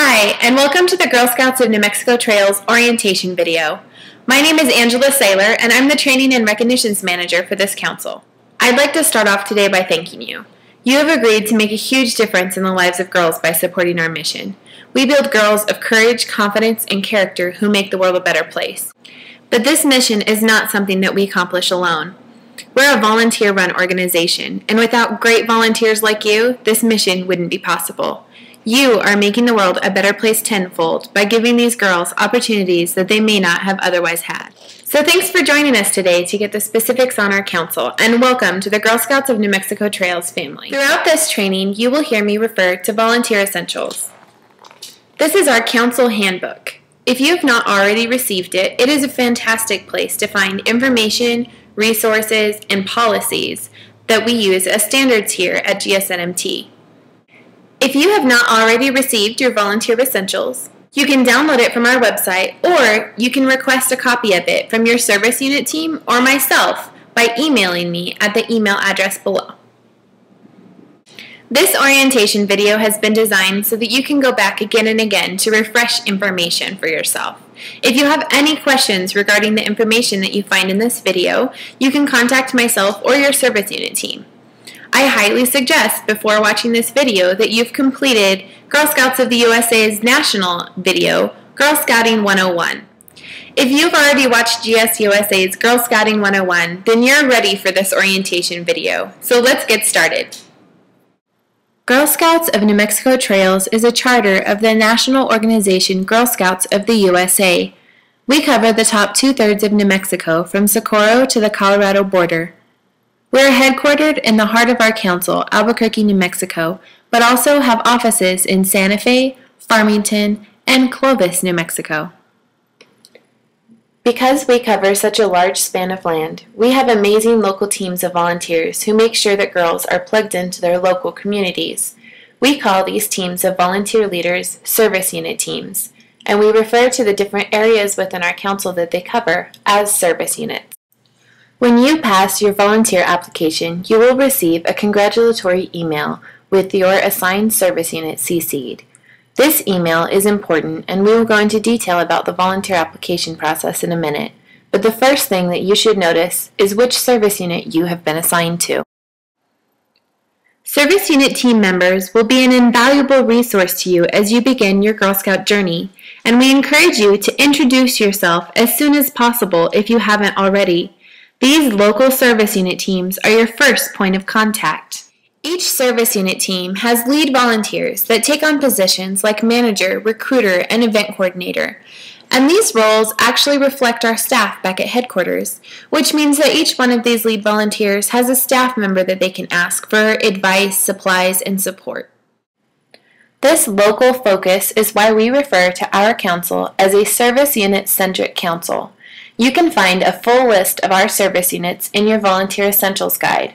Hi, and welcome to the Girl Scouts of New Mexico Trails orientation video. My name is Angela Sayler, and I'm the Training and Recognitions Manager for this council. I'd like to start off today by thanking you. You have agreed to make a huge difference in the lives of girls by supporting our mission. We build girls of courage, confidence, and character who make the world a better place. But this mission is not something that we accomplish alone. We're a volunteer-run organization, and without great volunteers like you, this mission wouldn't be possible. You are making the world a better place tenfold by giving these girls opportunities that they may not have otherwise had. So thanks for joining us today to get the specifics on our council, and welcome to the Girl Scouts of New Mexico Trails family. Throughout this training, you will hear me refer to volunteer essentials. This is our council handbook. If you have not already received it, it is a fantastic place to find information, resources, and policies that we use as standards here at GSNMT. If you have not already received your volunteer essentials, you can download it from our website, or you can request a copy of it from your service unit team or myself by emailing me at the email address below. This orientation video has been designed so that you can go back again and again to refresh information for yourself. If you have any questions regarding the information that you find in this video, you can contact myself or your service unit team. I highly suggest before watching this video that you've completed Girl Scouts of the USA's national video, Girl Scouting 101. If you've already watched GSUSA's Girl Scouting 101, then you're ready for this orientation video. So let's get started. Girl Scouts of New Mexico Trails is a charter of the national organization Girl Scouts of the USA. We cover the top 2/3 of New Mexico from Socorro to the Colorado border. We're headquartered in the heart of our council, Albuquerque, New Mexico, but also have offices in Santa Fe, Farmington, and Clovis, New Mexico. Because we cover such a large span of land, we have amazing local teams of volunteers who make sure that girls are plugged into their local communities. We call these teams of volunteer leaders service unit teams, and we refer to the different areas within our council that they cover as service units. When you pass your volunteer application, you will receive a congratulatory email with your assigned service unit CC'd. This email is important, and we will go into detail about the volunteer application process in a minute, but the first thing that you should notice is which service unit you have been assigned to. Service unit team members will be an invaluable resource to you as you begin your Girl Scout journey, and we encourage you to introduce yourself as soon as possible if you haven't already. These local service unit teams are your first point of contact. Each service unit team has lead volunteers that take on positions like manager, recruiter, and event coordinator. And these roles actually reflect our staff back at headquarters, which means that each one of these lead volunteers has a staff member that they can ask for advice, supplies, and support. This local focus is why we refer to our council as a service unit-centric council. You can find a full list of our service units in your Volunteer Essentials Guide.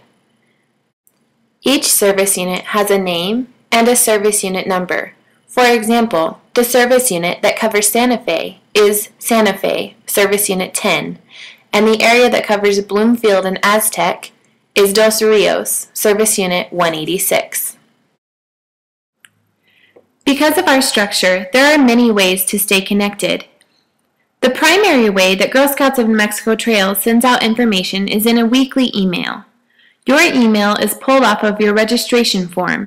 Each service unit has a name and a service unit number. For example, the service unit that covers Santa Fe is Santa Fe, Service Unit 10, and the area that covers Bloomfield and Aztec is Dos Rios, Service Unit 186. Because of our structure, there are many ways to stay connected. The primary way that Girl Scouts of New Mexico Trails sends out information is in a weekly email. Your email is pulled off of your registration form.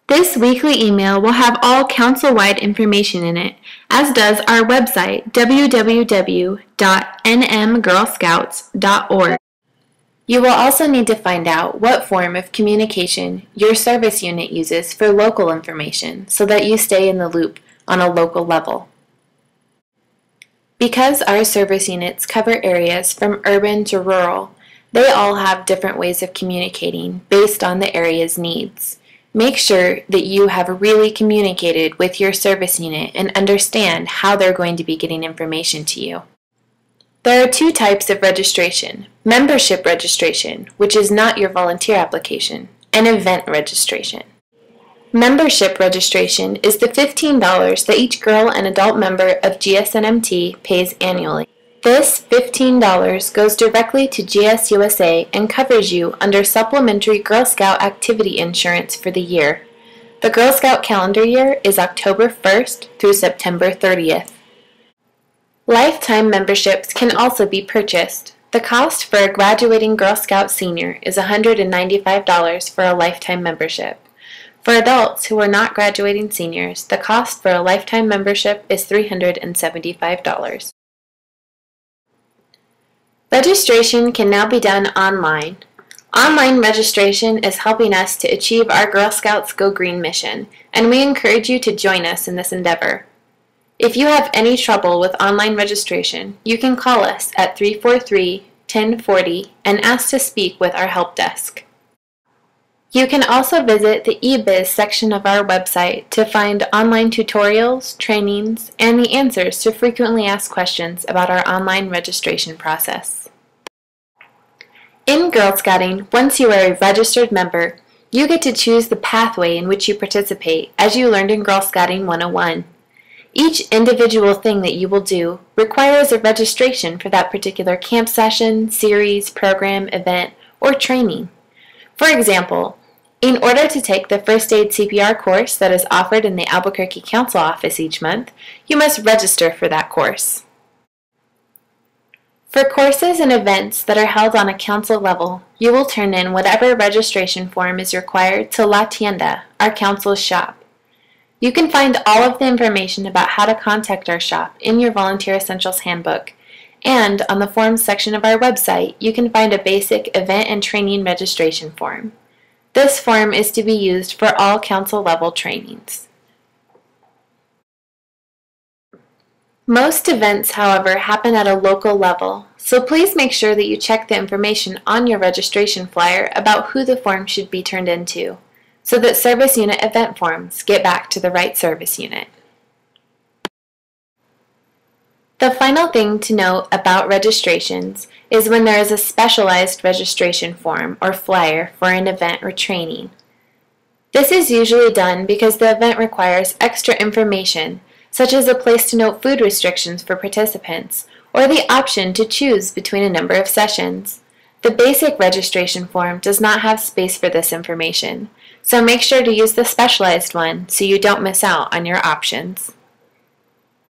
This weekly email will have all council-wide information in it, as does our website, www.nmgirlscouts.org. You will also need to find out what form of communication your service unit uses for local information so that you stay in the loop on a local level. Because our service units cover areas from urban to rural, they all have different ways of communicating based on the area's needs. Make sure that you have really communicated with your service unit and understand how they're going to be getting information to you. There are two types of registration: membership registration, which is not your volunteer application, and event registration. Membership registration is the $15 that each girl and adult member of GSNMT pays annually. This $15 goes directly to GSUSA and covers you under supplementary Girl Scout activity insurance for the year. The Girl Scout calendar year is October 1st through September 30th. Lifetime memberships can also be purchased. The cost for a graduating Girl Scout senior is $195 for a lifetime membership. For adults who are not graduating seniors, the cost for a lifetime membership is $375. Registration can now be done online. Online registration is helping us to achieve our Girl Scouts Go Green mission, and we encourage you to join us in this endeavor. If you have any trouble with online registration, you can call us at 343-1040 and ask to speak with our help desk. You can also visit the eBiz section of our website to find online tutorials, trainings, and the answers to frequently asked questions about our online registration process. In Girl Scouting, once you are a registered member, you get to choose the pathway in which you participate, as you learned in Girl Scouting 101. Each individual thing that you will do requires a registration for that particular camp session, series, program, event, or training. For example, in order to take the First Aid CPR course that is offered in the Albuquerque Council office each month, you must register for that course. For courses and events that are held on a council level, you will turn in whatever registration form is required to La Tienda, our council's shop. You can find all of the information about how to contact our shop in your Volunteer Essentials Handbook, and on the forms section of our website, you can find a basic event and training registration form. This form is to be used for all council level trainings. Most events, however, happen at a local level, so please make sure that you check the information on your registration flyer about who the form should be turned into, so that service unit event forms get back to the right service unit. The final thing to note about registrations is when there is a specialized registration form or flyer for an event or training. This is usually done because the event requires extra information, such as a place to note food restrictions for participants, or the option to choose between a number of sessions. The basic registration form does not have space for this information, so make sure to use the specialized one so you don't miss out on your options.